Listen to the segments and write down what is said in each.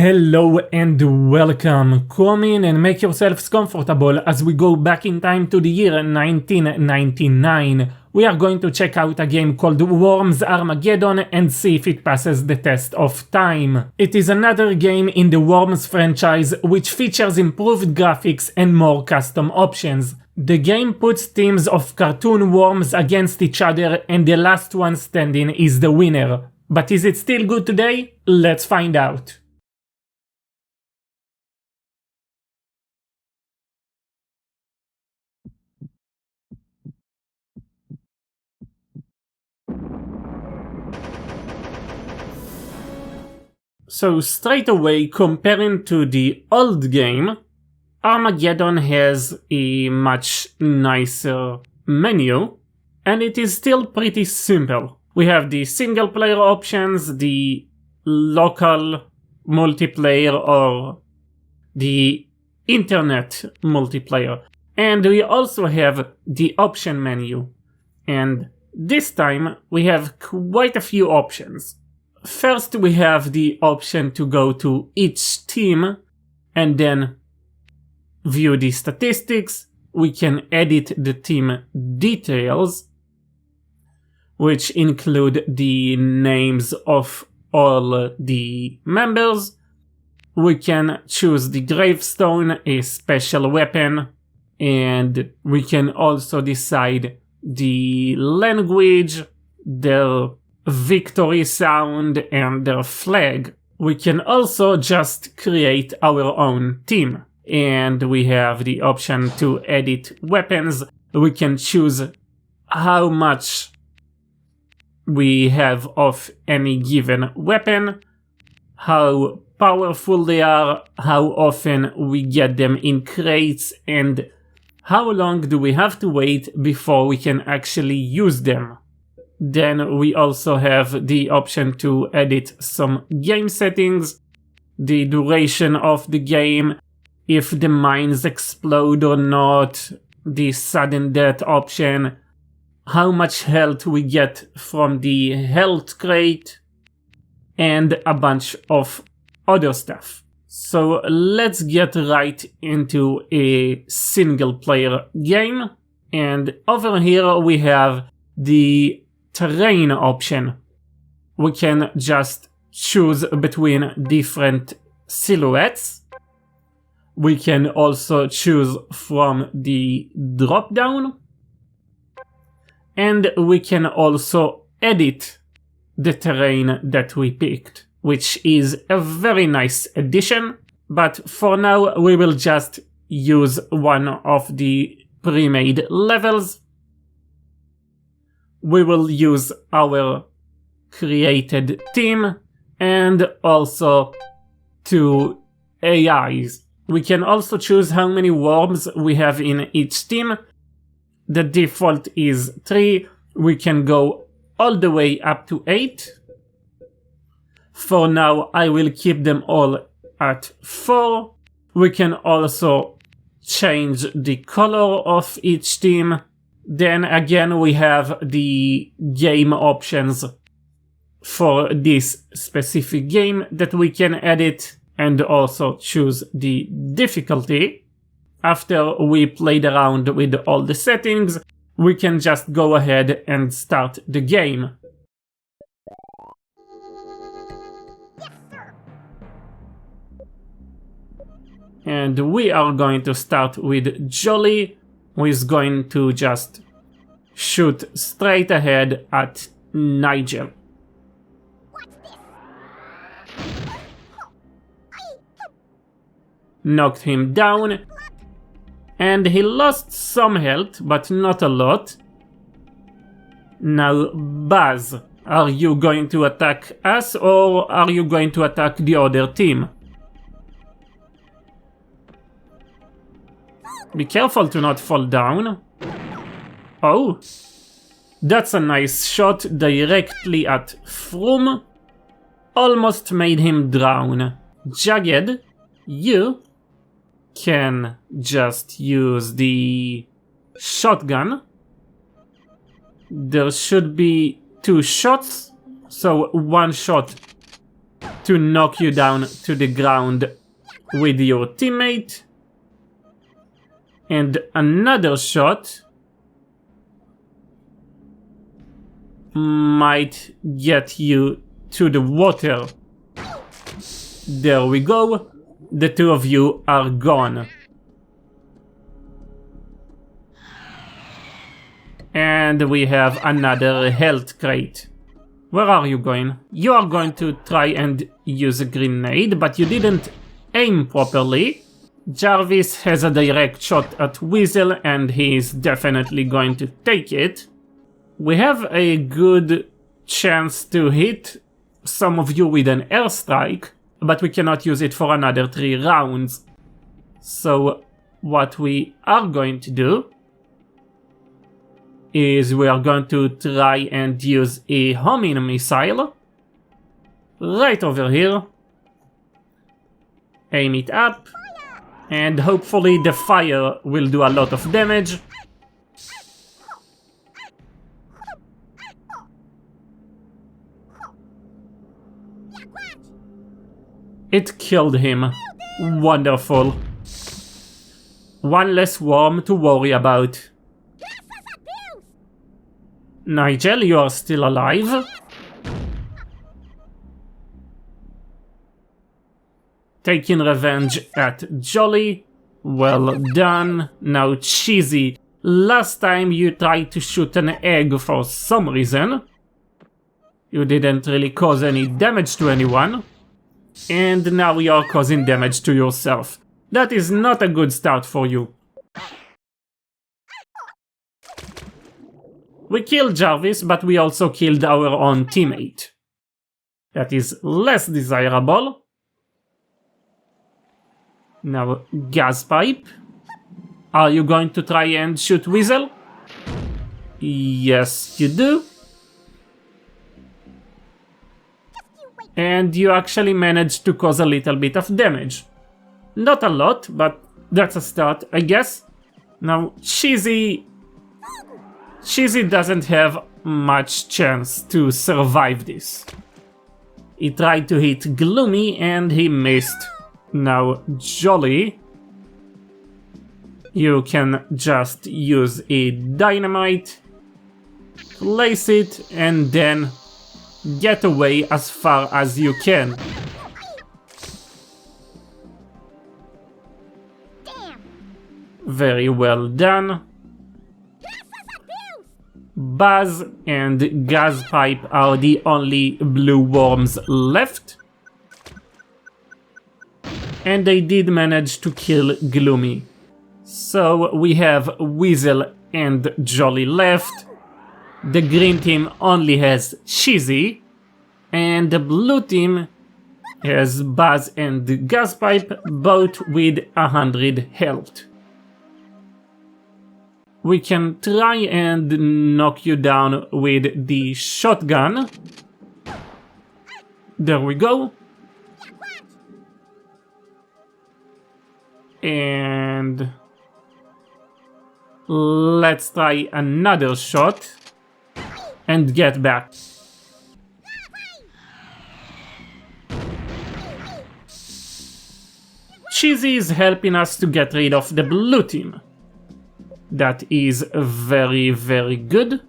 Hello and welcome. Come in and make yourselves comfortable as we go back in time to the year 1999. We are going to check out a game called Worms Armageddon and see if it passes the test of time. It is another game in the Worms franchise which features improved graphics and more custom options. The game puts teams of cartoon worms against each other and the last one standing is the winner. But is it still good today? Let's find out. So straight away, comparing to the old game, Armageddon has a much nicer menu, and it is still pretty simple. We have the single player options, the local multiplayer or the internet multiplayer, and we also have the option menu. And this time we have quite a few options. First, we have the option to go to each team and then view the statistics. We can edit the team details, which include the names of all the members. We can choose the gravestone, a special weapon, and we can also decide the language, their victory sound, and their flag. We can also just create our own team. And we have the option to edit weapons. We can choose how much we have of any given weapon, how powerful they are, how often we get them in crates, and how long do we have to wait before we can actually use them. Then we also have the option to edit some game settings, the duration of the game, if the mines explode or not, the sudden death option, how much health we get from the health crate, and a bunch of other stuff. So let's get right into a single player game. And over here we have the terrain option. We can just choose between different silhouettes. We can also choose from the drop down, and we can also edit the terrain that we picked, which is a very nice addition. But for now we will just use one of the pre-made levels. We will use our created team and also 2 AIs. We can also choose how many worms we have in each team. The default is 3. We can go all the way up to 8. For now, I will keep them all at 4. We can also change the color of each team. Then again, we have the game options for this specific game that we can edit, and also choose the difficulty. After we played around with all the settings, we can just go ahead and start the game. And we are going to start with Jolly, who is going to just shoot straight ahead at Nigel. Knocked him down, and he lost some health, but not a lot. Now, Buzz, are you going to attack us or are you going to attack the other team? Be careful to not fall down. Oh, that's a nice shot directly at Froome. Almost made him drown. Jagged, you can just use the shotgun. There should be 2 shots, so 1 shot to knock you down to the ground with your teammate. And another shot might get you to the water. There we go. The two of you are gone. And we have another health crate. Where are you going? You are going to try and use a grenade, but you didn't aim properly. Jarvis has a direct shot at Weasel and he is definitely going to take it. We have a good chance to hit some of you with an airstrike, but we cannot use it for another 3 rounds. So what we are going to do is we are going to try and use a homing missile right over here. Aim it up, and hopefully the fire will do a lot of damage. It killed him. Wonderful. One less worm to worry about. Nigel, you are still alive. Taking revenge at Jolly. Well done. Now Cheesy. Last time you tried to shoot an egg for some reason. You didn't really cause any damage to anyone. And now you are causing damage to yourself. That is not a good start for you. We killed Jarvis, but we also killed our own teammate. That is less desirable. Now, gas pipe. Are you going to try and shoot Weasel? Yes, you do. And you actually managed to cause a little bit of damage. Not a lot, but that's a start, I guess. Now, Cheesy doesn't have much chance to survive this. He tried to hit Gloomy and he missed. Now, Jolly, you can just use a dynamite, place it, and then get away as far as you can. Very well done. Buzz and Gaspipe are the only blue worms left. And they did manage to kill Gloomy. So we have Weasel and Jolly left. The green team only has Cheesy. And the blue team has Buzz and Gaspipe, both with 100 health. We can try and knock you down with the shotgun. There we go. And let's try another shot and get back. Cheesy is helping us to get rid of the blue team. That is very, very good.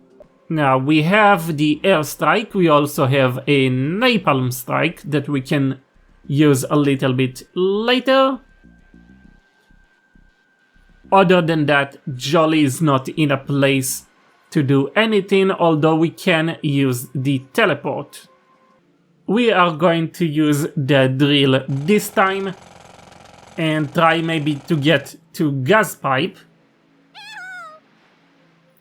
Now we have the airstrike, we also have a napalm strike that we can use a little bit later. Other than that, Jolly is not in a place to do anything, although we can use the teleport. We are going to use the drill this time and try maybe to get to Gaspipe.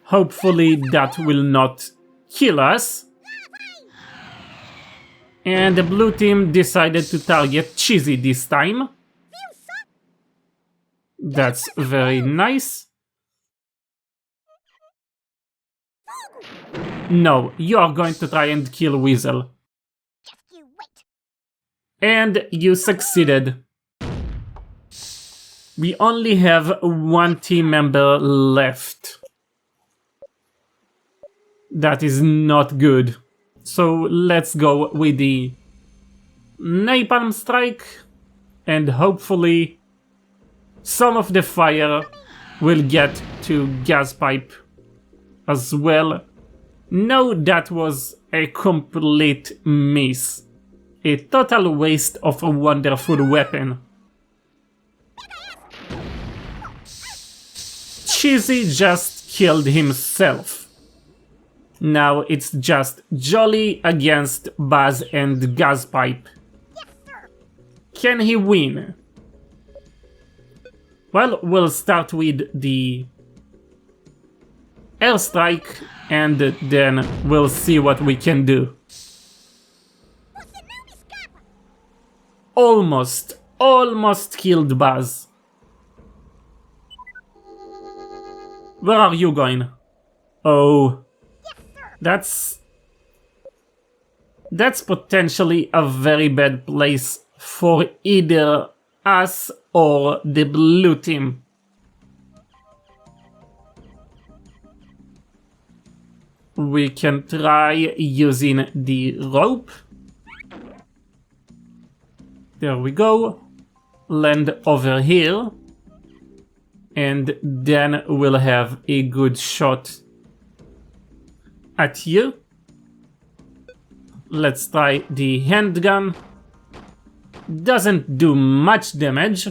Hopefully that will not kill us. And the blue team decided to target Cheesy this time. That's very nice. No, you are going to try and kill Weasel. And you succeeded. We only have one team member left. That is not good. So let's go with the napalm strike, and hopefully some of the fire will get to gas pipe as well. No, that was a complete miss. A total waste of a wonderful weapon. Cheesy just killed himself. Now it's just Jolly against Buzz and Gaspipe. Can he win? Well, we'll start with the airstrike and then we'll see what we can do. Almost killed Buzz. Where are you going? Oh, that's potentially a very bad place for either us or the blue team. We can try using the rope. There we go. Land over here. And then we'll have a good shot at you. Let's try the handgun. Doesn't do much damage.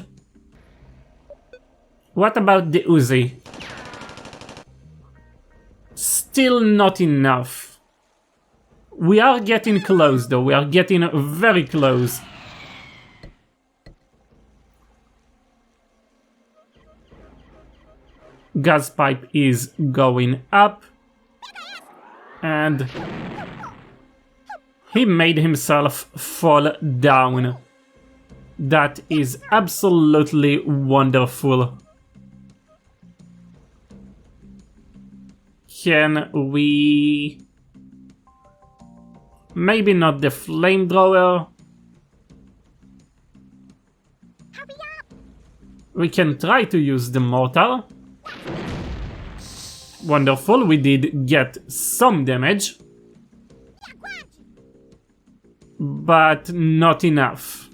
What about the Uzi? Still not enough. We are getting close though, we are getting very close. Gaspipe is going up. And he made himself fall down. That is absolutely wonderful. Can we... Maybe not the flamethrower. We can try to use the mortar. Wonderful, we did get some damage. But not enough.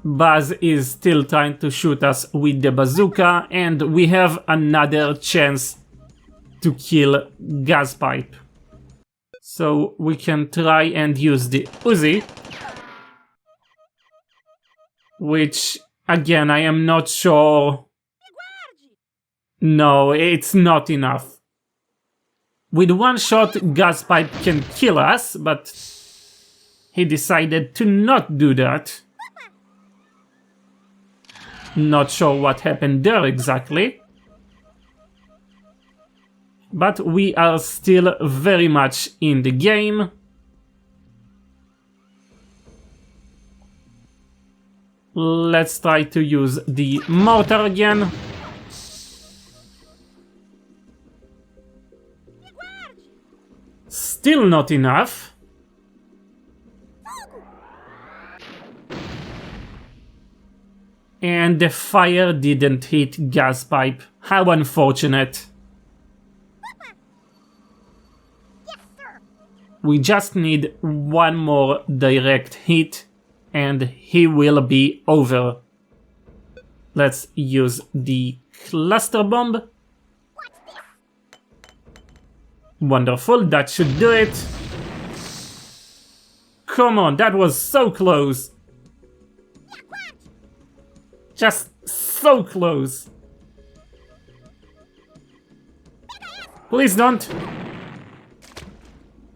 Buzz is still trying to shoot us with the bazooka, and we have another chance to kill Gaspipe. So we can try and use the Uzi, which again I am not sure. No, it's not enough. With one shot Gaspipe can kill us, but he decided to not do that. Not sure what happened there exactly. But we are still very much in the game. Let's try to use the mortar again. Still not enough. And the fire didn't hit Gaspipe. How unfortunate. We just need one more direct hit and he will be over. Let's use the cluster bomb. Wonderful, that should do it. Come on, that was so close. Just so close. Please don't.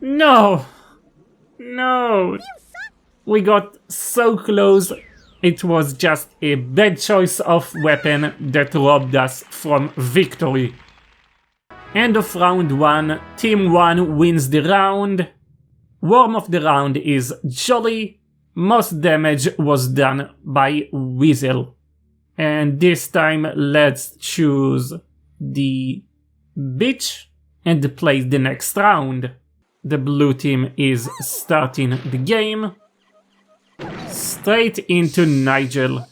No. No. We got so close. It was just a bad choice of weapon that robbed us from victory. End of round 1. Team 1 wins the round. Worm of the round is Jolly. Most damage was done by Weasel. And this time let's choose the bitch and play the next round. The blue team is starting the game. Straight into Nigel.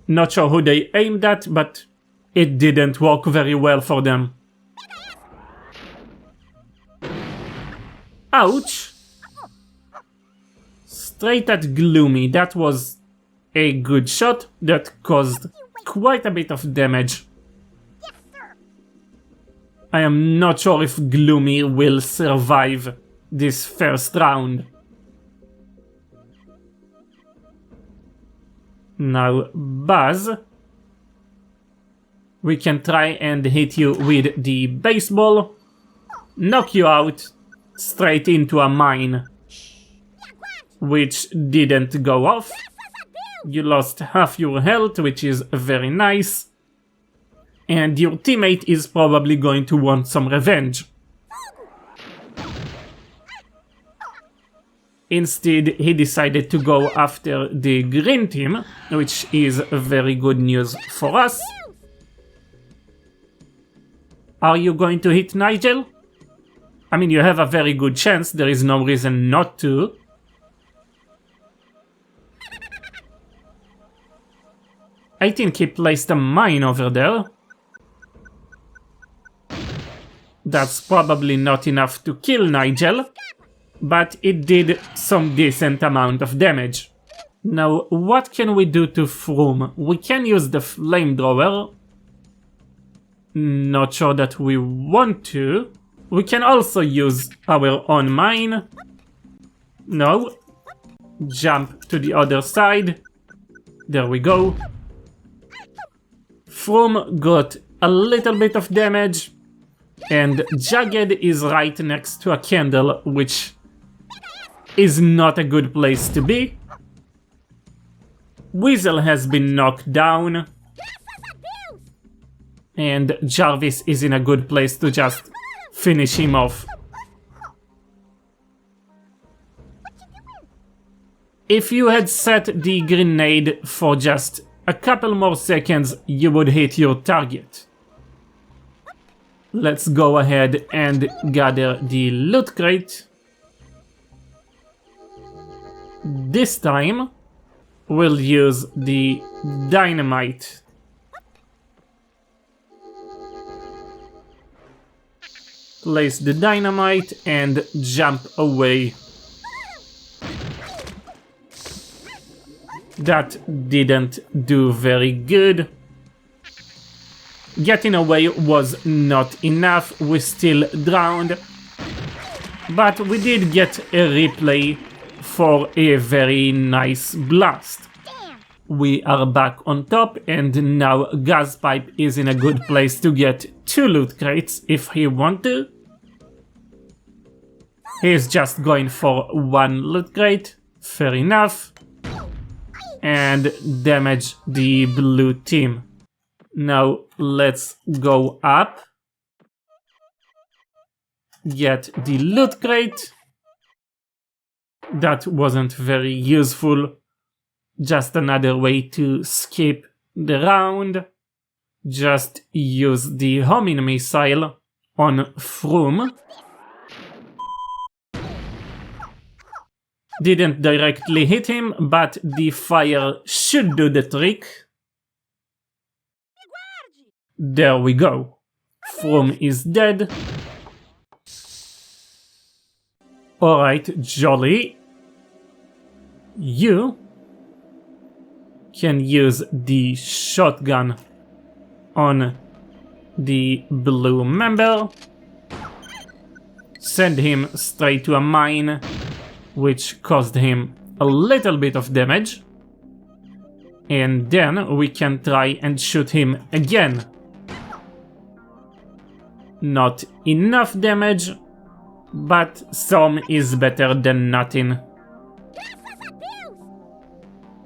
Not sure who they aimed at, but it didn't work very well for them. Ouch! Straight at Gloomy. That was a good shot that caused quite a bit of damage. I am not sure if Gloomy will survive this first round. Now, Buzz, we can try and hit you with the baseball, knock you out straight into a mine, which didn't go off. You lost half your health, which is very nice. And your teammate is probably going to want some revenge. Instead, he decided to go after the green team, which is very good news for us. Are you going to hit Nigel? I mean, you have a very good chance, there is no reason not to. I think he placed a mine over there. That's probably not enough to kill Nigel, but it did some decent amount of damage. Now, what can we do to Froome? We can use the flamethrower. Not sure that we want to. We can also use our own mine. No. Jump to the other side. There we go. Froome got a little bit of damage. And Jagged is right next to a candle, which is not a good place to be. Weasel has been knocked down. And Jarvis is in a good place to just finish him off. If you had set the grenade for just a couple more seconds, you would hit your target. Let's go ahead and gather the loot crate. This time, we'll use the dynamite. Place the dynamite and jump away. That didn't do very good. Getting away was not enough, we still drowned. But we did get a replay for a very nice blast. We are back on top, and now Gaspipe is in a good place to get 2 loot crates if he wants to. He's just going for 1 loot crate, fair enough. And damage the blue team. Now let's go up. Get the loot crate. That wasn't very useful. Just another way to skip the round. Just use the homing missile on Froome. Didn't directly hit him, but the fire should do the trick. There we go. Froome is dead. Alright, Jolly. You can use the shotgun on the blue member. Send him straight to a mine, which caused him a little bit of damage. And then we can try and shoot him again. Not enough damage, but some is better than nothing.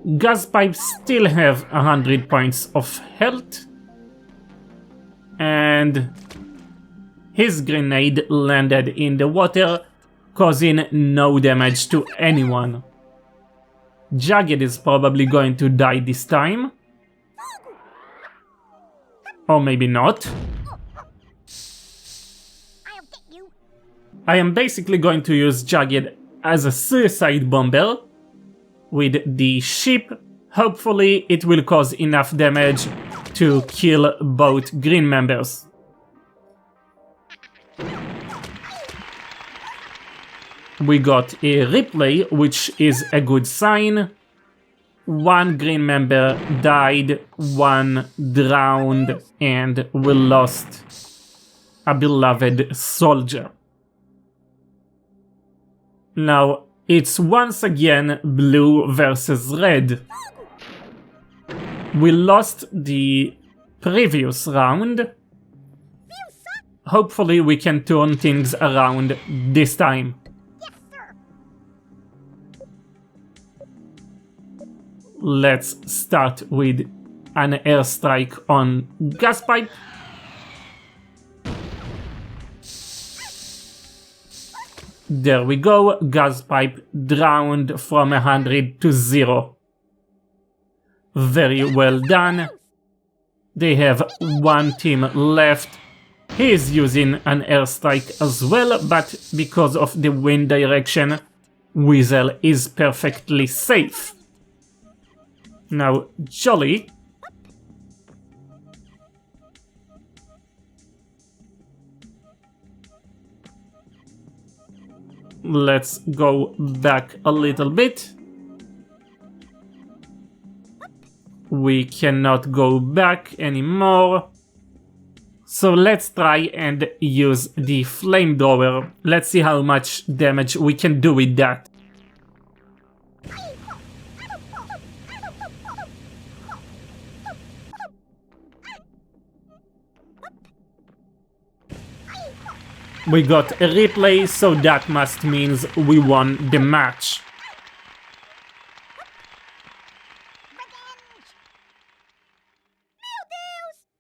Gaspipe still have 100 points of health. And his grenade landed in the water, causing no damage to anyone. Jagged is probably going to die this time. Or maybe not. I am basically going to use Jagged as a suicide bomber with the ship. Hopefully it will cause enough damage to kill both green members. We got a replay, which is a good sign. One green member died, one drowned, and we lost a beloved soldier. Now, it's once again blue versus red. We lost the previous round. Hopefully we can turn things around this time. Let's start with an airstrike on gas pipe. There we go, gas pipe drowned from 100 to 0. Very well done. They have one team left. He is using an airstrike as well, but because of the wind direction, Weasel is perfectly safe. Now, Jolly. Let's go back a little bit. We cannot go back anymore. So let's try and use the flamethrower. Let's see how much damage we can do with that. We got a replay, so that must mean we won the match.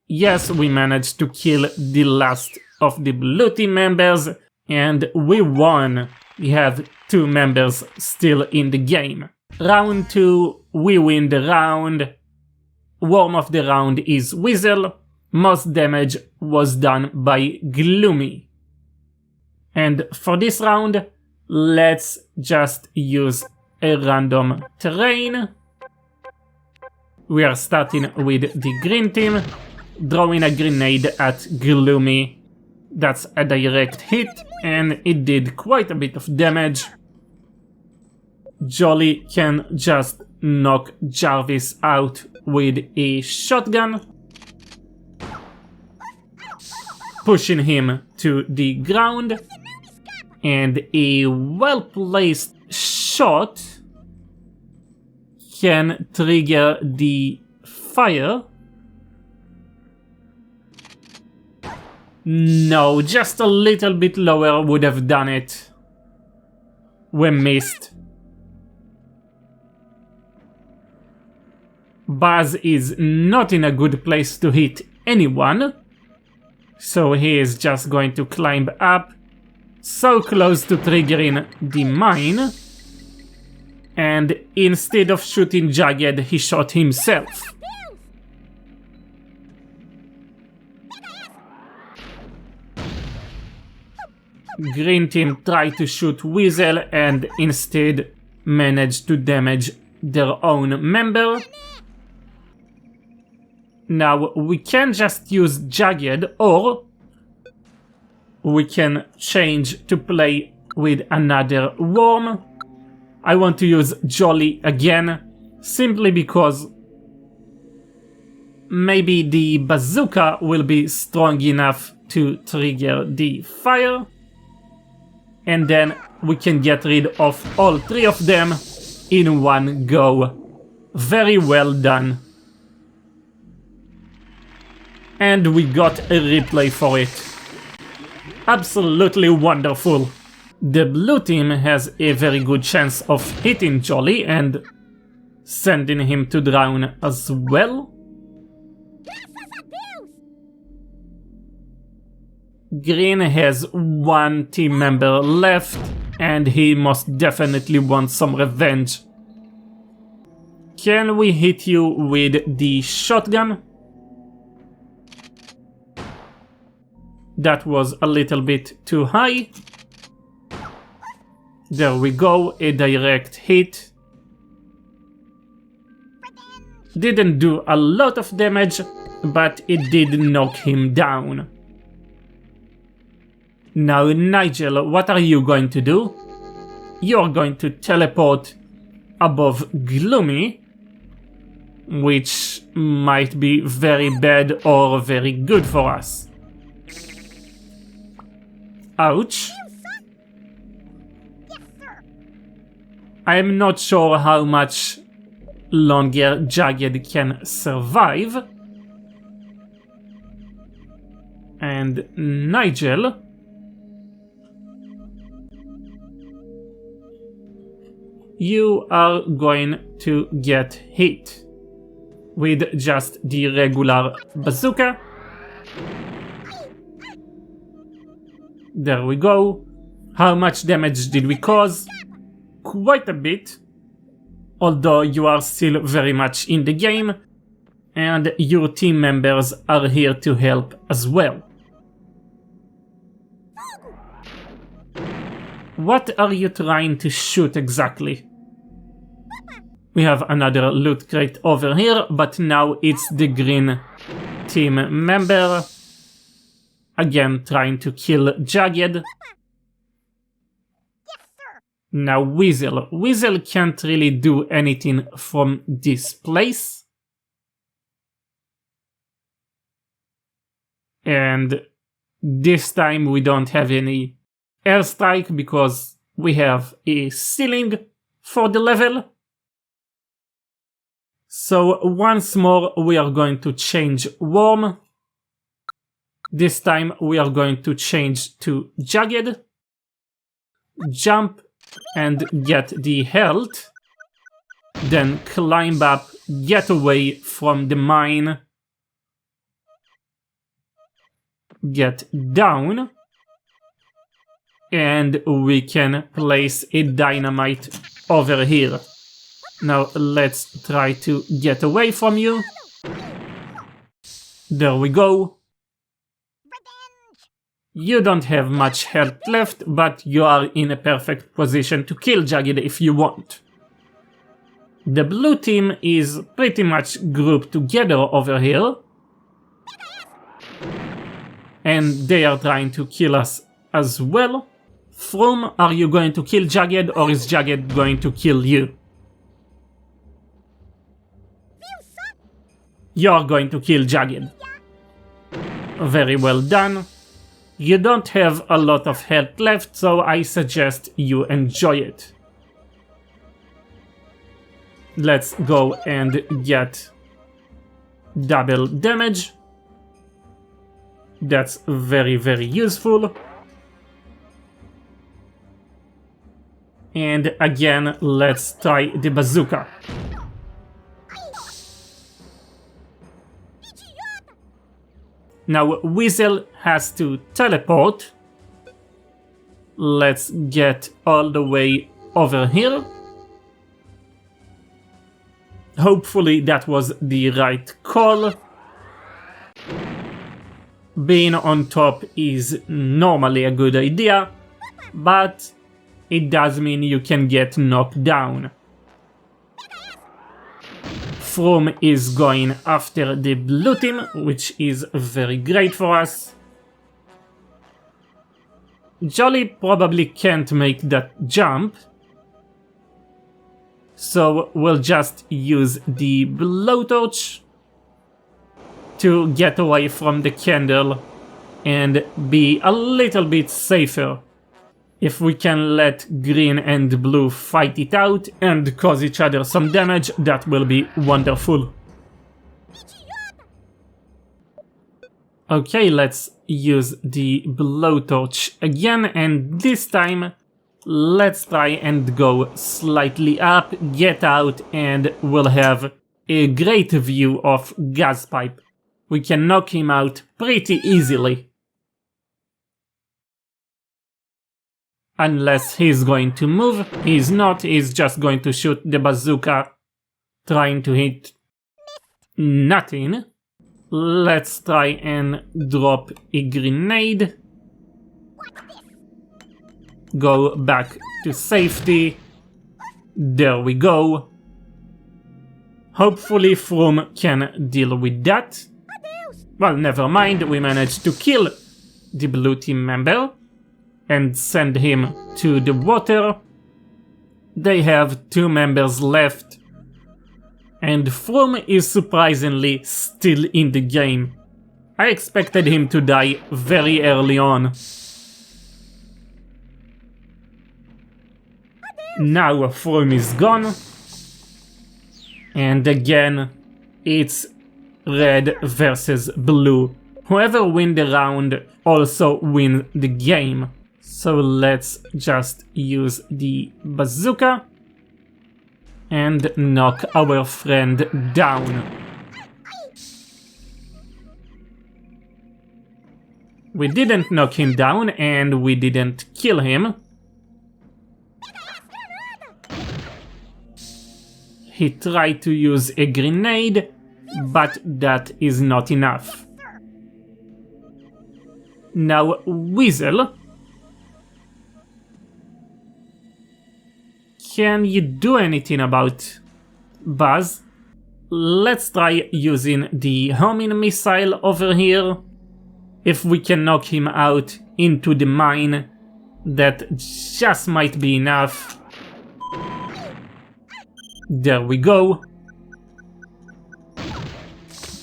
Yes, we managed to kill the last of the blue team members, and we won. We have 2 members still in the game. Round 2, we win the round. Worm of the round is Weasel. Most damage was done by Gloomy. And for this round, let's just use a random terrain. We are starting with the green team, throwing a grenade at Gloomy. That's a direct hit, and it did quite a bit of damage. Jolly can just knock Jarvis out with a shotgun, pushing him to the ground. And a well-placed shot can trigger the fire. No, just a little bit lower would have done it. We missed. Buzz is not in a good place to hit anyone, so he is just going to climb up. So close to triggering the mine, and instead of shooting Jagged, he shot himself. Green team tried to shoot Weasel and instead managed to damage their own member. Now we can just use Jagged, or we can change to play with another worm. I want to use Jolly again, simply because maybe the bazooka will be strong enough to trigger the fire. And then we can get rid of all 3 of them in one go. Very well done. And we got a replay for it. Absolutely wonderful. The blue team has a very good chance of hitting Jolly and sending him to drown as well. Green has 1 team member left, and he most definitely wants some revenge. Can we hit you with the shotgun? That was a little bit too high. There we go, a direct hit. Didn't do a lot of damage, but it did knock him down. Now, Nigel, what are you going to do? you're going to teleport above Gloomy, which might be very bad or very good for us. Ouch. I'm not sure how much longer Jagged can survive. And Nigel. You are going to get hit with just the regular bazooka. There we go. How much damage did we cause? Quite a bit. Although you are still very much in the game, and your team members are here to help as well. What are you trying to shoot exactly? We have another loot crate over here, but now it's the green team member. Again, trying to kill Jagged. Now Weasel. Weasel can't really do anything from this place. And this time we don't have any airstrike because we have a ceiling for the level. So once more we are going to change Worm. This time we are going to change to Jagged. Jump and get the health. Then climb up, get away from the mine. Get down. And we can place a dynamite over here. Now let's try to get away from you. There we go. You don't have much health left, but you are in a perfect position to kill Jagged if you want. The blue team is pretty much grouped together over here. And they are trying to kill us as well. From, are you going to kill Jagged or is Jagged going to kill you? You're going to kill Jagged. Very well done. You don't have a lot of health left, so I suggest you enjoy it. Let's go and get double damage. That's very, very useful. And again, let's try the bazooka. Now Weasel has to teleport. Let's get all the way over here. Hopefully that was the right call. Being on top is normally a good idea, but it does mean you can get knocked down. From is going after the blue team, which is very great for us. Jolly probably can't make that jump, so we'll just use the blowtorch to get away from the candle and be a little bit safer. If we can let green and blue fight it out and cause each other some damage, that will be wonderful. Okay, let's use the blowtorch again, and this time let's try and go slightly up, get out, and we'll have a great view of Gaspipe. We can knock him out pretty easily. Unless he's going to move. He's not, he's just going to shoot the bazooka, trying to hit nothing. Let's try and drop a grenade. Go back to safety. There we go. Hopefully Froome can deal with that. Well, never mind, we managed to kill the blue team member and send him to the water. they have 2 members left. And Froome is surprisingly still in the game. I expected him to die very early on. Now Froome is gone. And again, it's red versus blue. Whoever wins the round also wins the game. So let's just use the bazooka and knock our friend down. We didn't knock him down and we didn't kill him. He tried to use a grenade, but that is not enough. Now Weasel. Can you do anything about Buzz? Let's try using the homing missile over here. If we can knock him out into the mine, that just might be enough. There we go.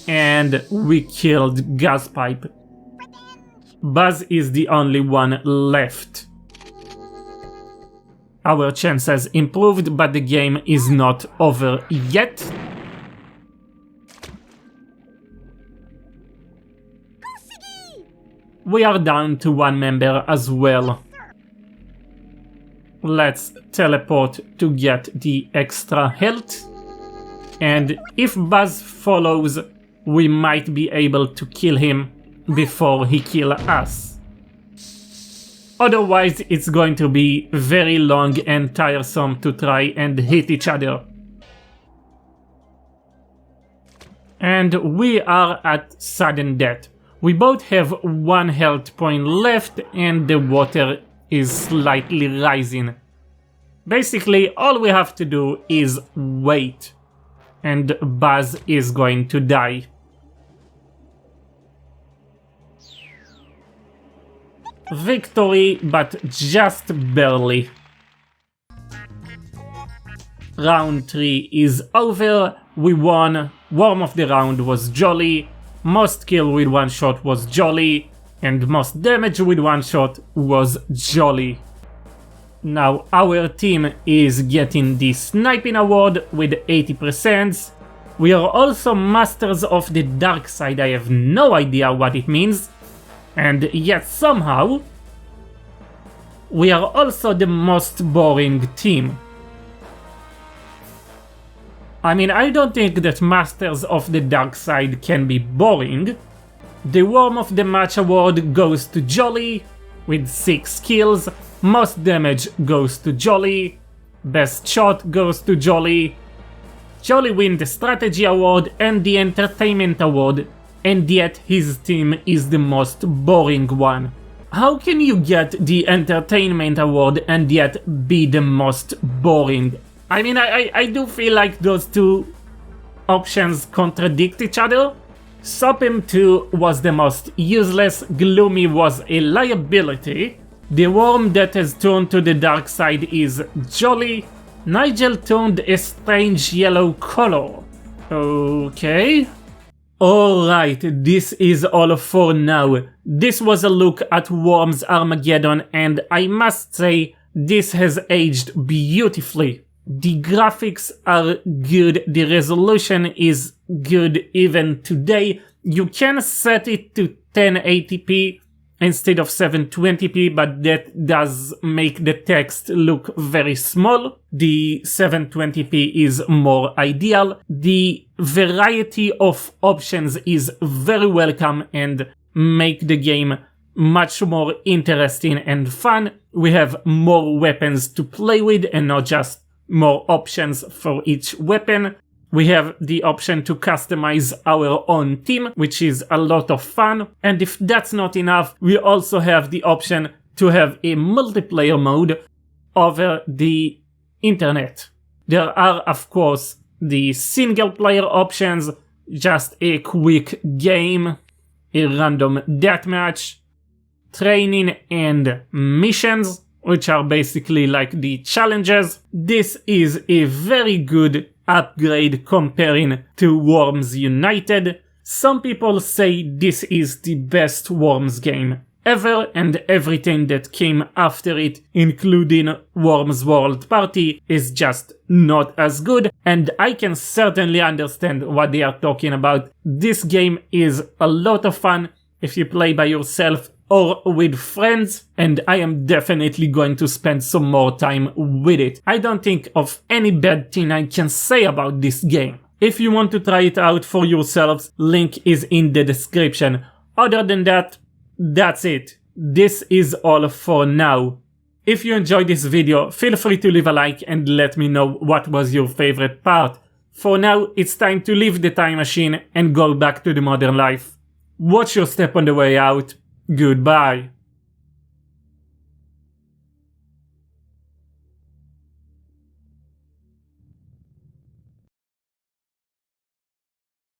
And we killed Gaspipe. Buzz is the only one left. Our chances improved, but the game is not over yet. We are down to 1 member as well. Let's teleport to get the extra health. And if Buzz follows, we might be able to kill him before he kills us. Otherwise, it's going to be very long and tiresome to try and hit each other. And we are at sudden death. We both have 1 health point left and the water is slightly rising. Basically, all we have to do is wait. And Buzz is going to die. Victory, but just barely. Round 3 is over. We won. Worm of the round was Jolly. Most kill with 1 shot was Jolly. And most damage with 1 shot was Jolly. Now our team is getting the sniping award with 80%. We are also masters of the dark side. I have no idea what it means. And yet somehow, we are also the most boring team. I mean, I don't think that Masters of the Dark Side can be boring. The Worm of the Match award goes to Jolly, with 6 kills. Most damage goes to Jolly. Best shot goes to Jolly. Jolly wins the Strategy award and the Entertainment award. And yet his team is the most boring one. How can you get the Entertainment award and yet be the most boring? I mean, I do feel like those two options contradict each other. Sopim 2 was the most useless, Gloomy was a liability. The worm that has turned to the dark side is Jolly. Nigel turned a strange yellow color. Okay. Alright, this is all for now. This was a look at Worms Armageddon and I must say, this has aged beautifully. The graphics are good, the resolution is good even today. You can set it to 1080p instead of 720p, but that does make the text look very small. The 720p is more ideal. The variety of options is very welcome and make the game much more interesting and fun. We have more weapons to play with and not just more options for each weapon. We have the option to customize our own team, which is a lot of fun. And if that's not enough, we also have the option to have a multiplayer mode over the internet. There are, of course, the single player options, just a quick game, a random deathmatch, training and missions. which are basically like the challenges. This is a very good upgrade comparing to Worms United. Some people say this is the best Worms game ever, and everything that came after it, including Worms World Party, is just not as good, and I can certainly understand what they are talking about. This game is a lot of fun if you play by yourself or with friends, and I am definitely going to spend some more time with it. I don't think of any bad thing I can say about this game. If you want to try it out for yourselves, link is in the description. Other than that, that's it. This is all for now. If you enjoyed this video, feel free to leave a like and let me know what was your favorite part. For now, it's time to leave the time machine and go back to the modern life. Watch your step on the way out. Goodbye.